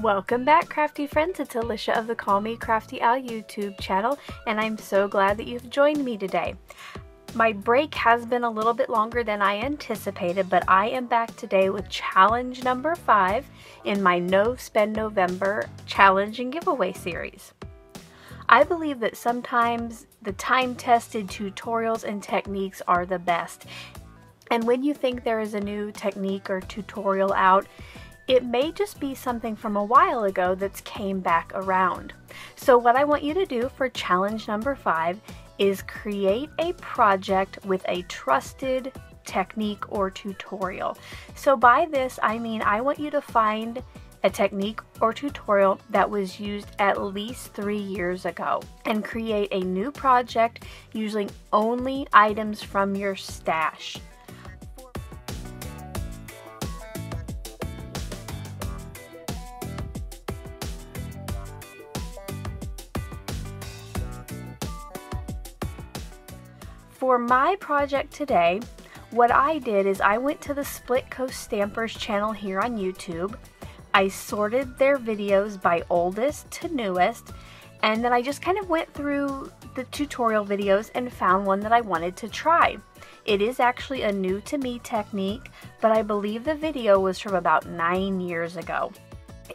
Welcome back, Crafty friends. It's Alicia of the Call Me Crafty Al YouTube channel, and I'm so glad that you've joined me today. My break has been a little bit longer than I anticipated, but I am back today with challenge number 5 in my No Spend November challenge and giveaway series. I believe that sometimes the time-tested tutorials and techniques are the best. And when you think there is a new technique or tutorial out, it may just be something from a while ago that's came back around. So what I want you to do for challenge number 5 is create a project with a trusted technique or tutorial. So by this, I mean I want you to find a technique or tutorial that was used at least 3 years ago and create a new project using only items from your stash. For my project today, what I did is I went to the Split Coast Stampers channel here on YouTube. I sorted their videos by oldest to newest, and then I just kind of went through the tutorial videos and found one that I wanted to try. It is actually a new to me technique, but I believe the video was from about 9 years ago.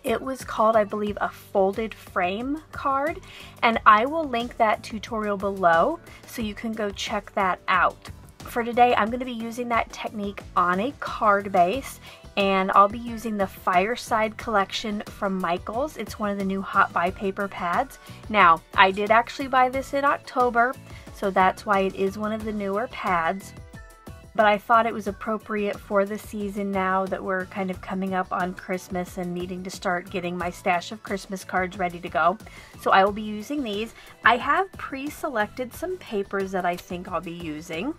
It was called, I believe, a folded frame card, and I will link that tutorial below so you can go check that out. For today, I'm going to be using that technique on a card base, and I'll be using the Fireside collection from Michaels. It's one of the new Hot Buy paper pads. Now, I did actually buy this in October, so that's why it is one of the newer pads. But I thought it was appropriate for the season now that we're kind of coming up on Christmas and needing to start getting my stash of Christmas cards ready to go. So I will be using these. I have pre-selected some papers that I think I'll be using.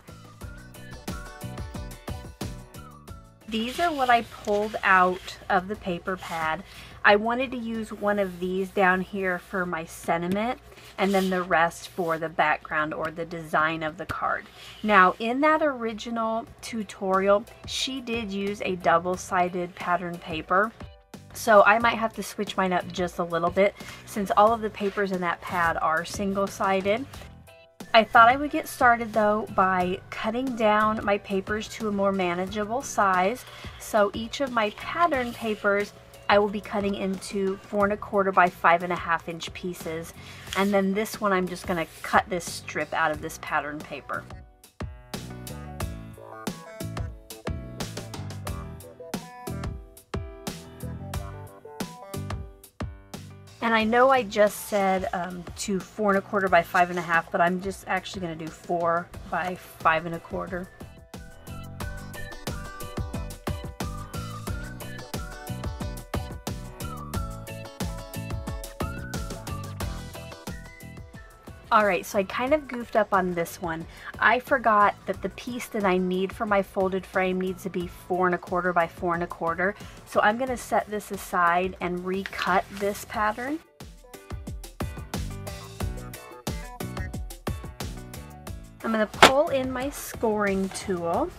These are what I pulled out of the paper pad. I wanted to use one of these down here for my sentiment, and then the rest for the background or the design of the card. Now, in that original tutorial, she did use a double-sided pattern paper, so I might have to switch mine up just a little bit since all of the papers in that pad are single-sided. I thought I would get started though by cutting down my papers to a more manageable size. So each of my pattern papers I will be cutting into 4 1/4 by 5 1/2 inch pieces. And then this one I'm just going to cut this strip out of this pattern paper. And I know I just said to 4 1/4 by 5 1/2, but I'm just actually going to do 4 by 5 1/4. Alright, so I kind of goofed up on this one. I forgot that the piece that I need for my folded frame needs to be 4 1/4 by 4 1/4. So I'm going to set this aside and recut this pattern. I'm going to pull in my scoring tool.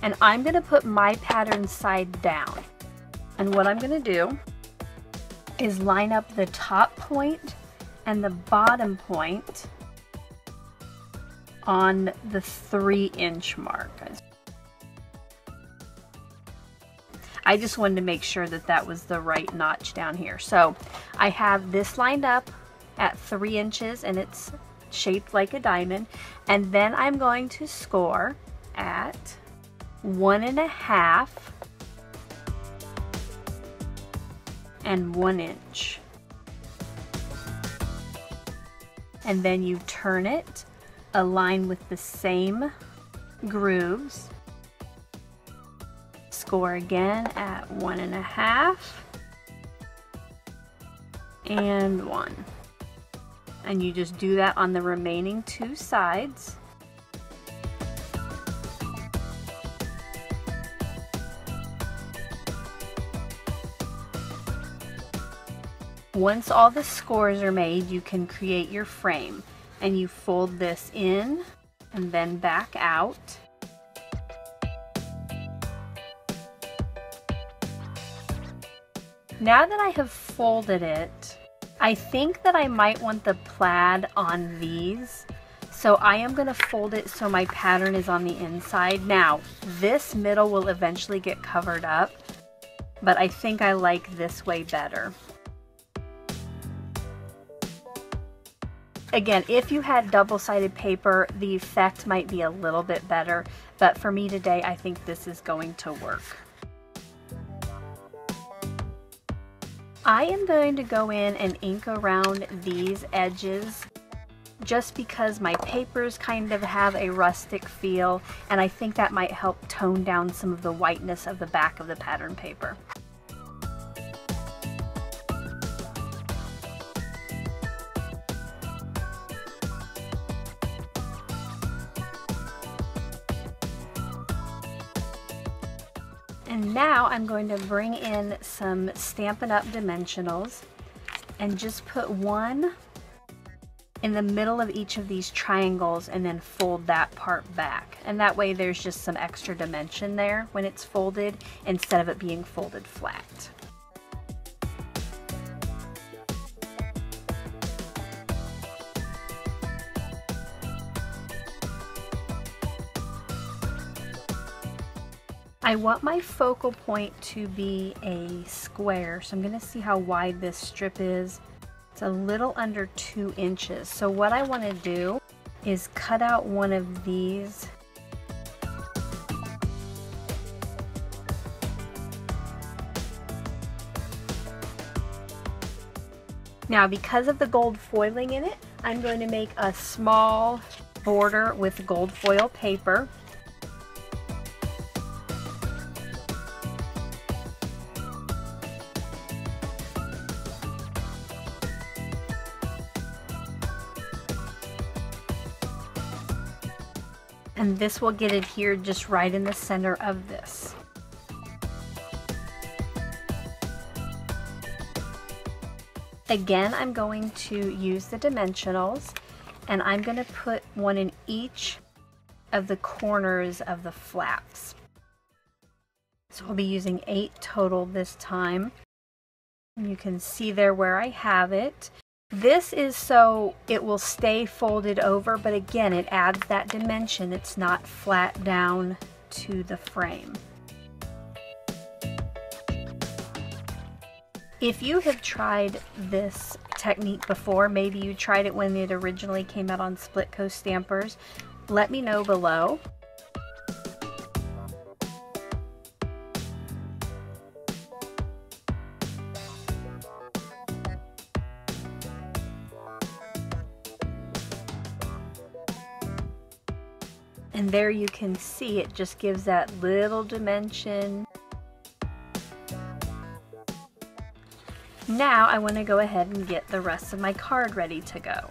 And I'm going to put my pattern side down. And what I'm going to do is line up the top point and the bottom point on the 3-inch mark. I just wanted to make sure that that was the right notch down here. So I have this lined up at 3 inches and it's shaped like a diamond, and then I'm going to score at 1 1/2 and 1 inch. And then you turn it, align with the same grooves, score again at 1 1/2 and 1. And you just do that on the remaining 2 sides. Once all the scores are made, you can create your frame, and you fold this in and then back out. Now that I have folded it, I think that I might want the plaid on these. So I am going to fold it so my pattern is on the inside. Now, this middle will eventually get covered up, but I think I like this way better. Again, if you had double-sided paper, the effect might be a little bit better, but for me today, I think this is going to work. I am going to go in and ink around these edges just because my papers kind of have a rustic feel, and I think that might help tone down some of the whiteness of the back of the pattern paper. And now I'm going to bring in some Stampin' Up! Dimensionals and just put one in the middle of each of these triangles and then fold that part back. And that way there's just some extra dimension there when it's folded instead of it being folded flat. I want my focal point to be a square, so I'm going to see how wide this strip is. It's a little under 2 inches. So what I want to do is cut out one of these . Now, because of the gold foiling in it, I'm going to make a small border with gold foil paper. And this will get adhered just right in the center of this. Again, I'm going to use the dimensionals, and I'm going to put one in each of the corners of the flaps. So I'll be using 8 total this time. And you can see there where I have it. This is so it will stay folded over, but again, it adds that dimension. It's not flat down to the frame. If you have tried this technique before, maybe you tried it when it originally came out on Split Coast Stampers, let me know below. And there you can see it just gives that little dimension. Now I want to go ahead and get the rest of my card ready to go.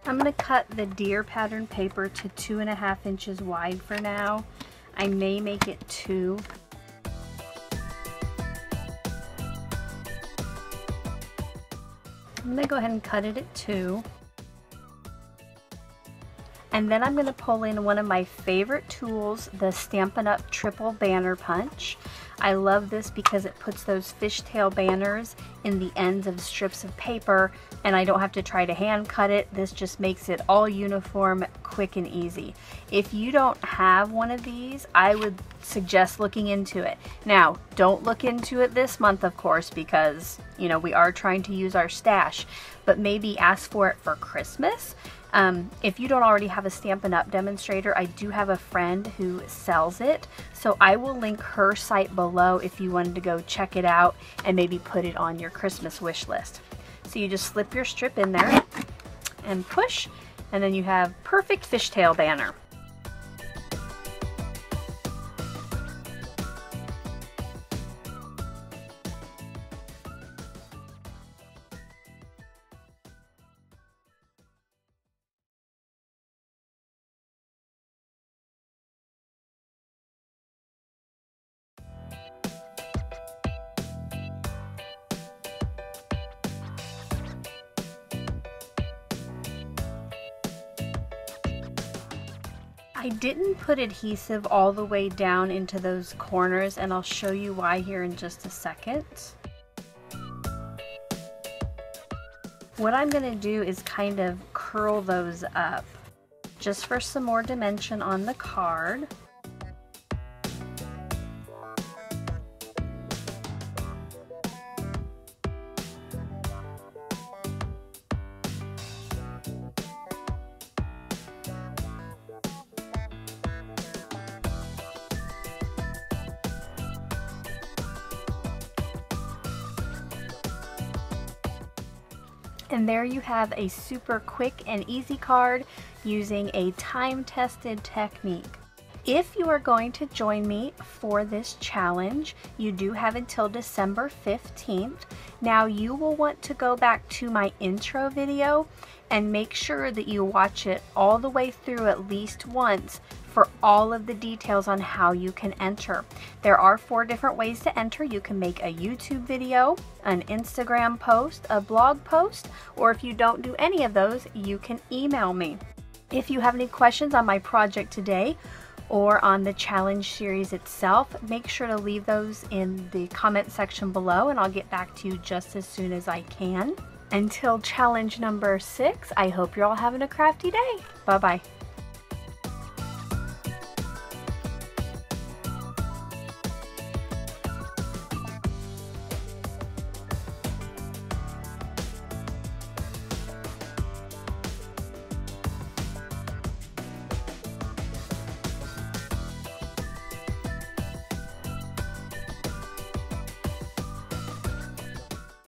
I'm going to cut the deer pattern paper to 2.5 inches wide for now. I may make it 2. I'm going to go ahead and cut it at 2. And then I'm going to pull in one of my favorite tools, the Stampin' Up! Triple Banner Punch. I love this because it puts those fishtail banners in the ends of strips of paper, and I don't have to try to hand cut it. This just makes it all uniform, quick and easy. If you don't have one of these, I would suggest looking into it. Now, don't look into it this month, of course, because, you know, we are trying to use our stash, but maybe ask for it for Christmas. If you don't already have a Stampin' Up! Demonstrator, I do have a friend who sells it, so I will link her site below if you wanted to go check it out and maybe put it on your Christmas wish list. So you just slip your strip in there and push, and then you have perfect fishtail banner. I didn't put adhesive all the way down into those corners, and I'll show you why here in just a second. What I'm going to do is kind of curl those up just for some more dimension on the card. And there you have a super quick and easy card using a time-tested technique. If you are going to join me for this challenge, you do have until December 15th. Now you will want to go back to my intro video and make sure that you watch it all the way through at least once for all of the details on how you can enter. There are 4 different ways to enter. You can make a YouTube video, an Instagram post, a blog post, or if you don't do any of those, you can email me. If you have any questions on my project today or on the challenge series itself, make sure to leave those in the comment section below and I'll get back to you just as soon as I can. Until challenge number 6, I hope you're all having a crafty day. Bye-bye.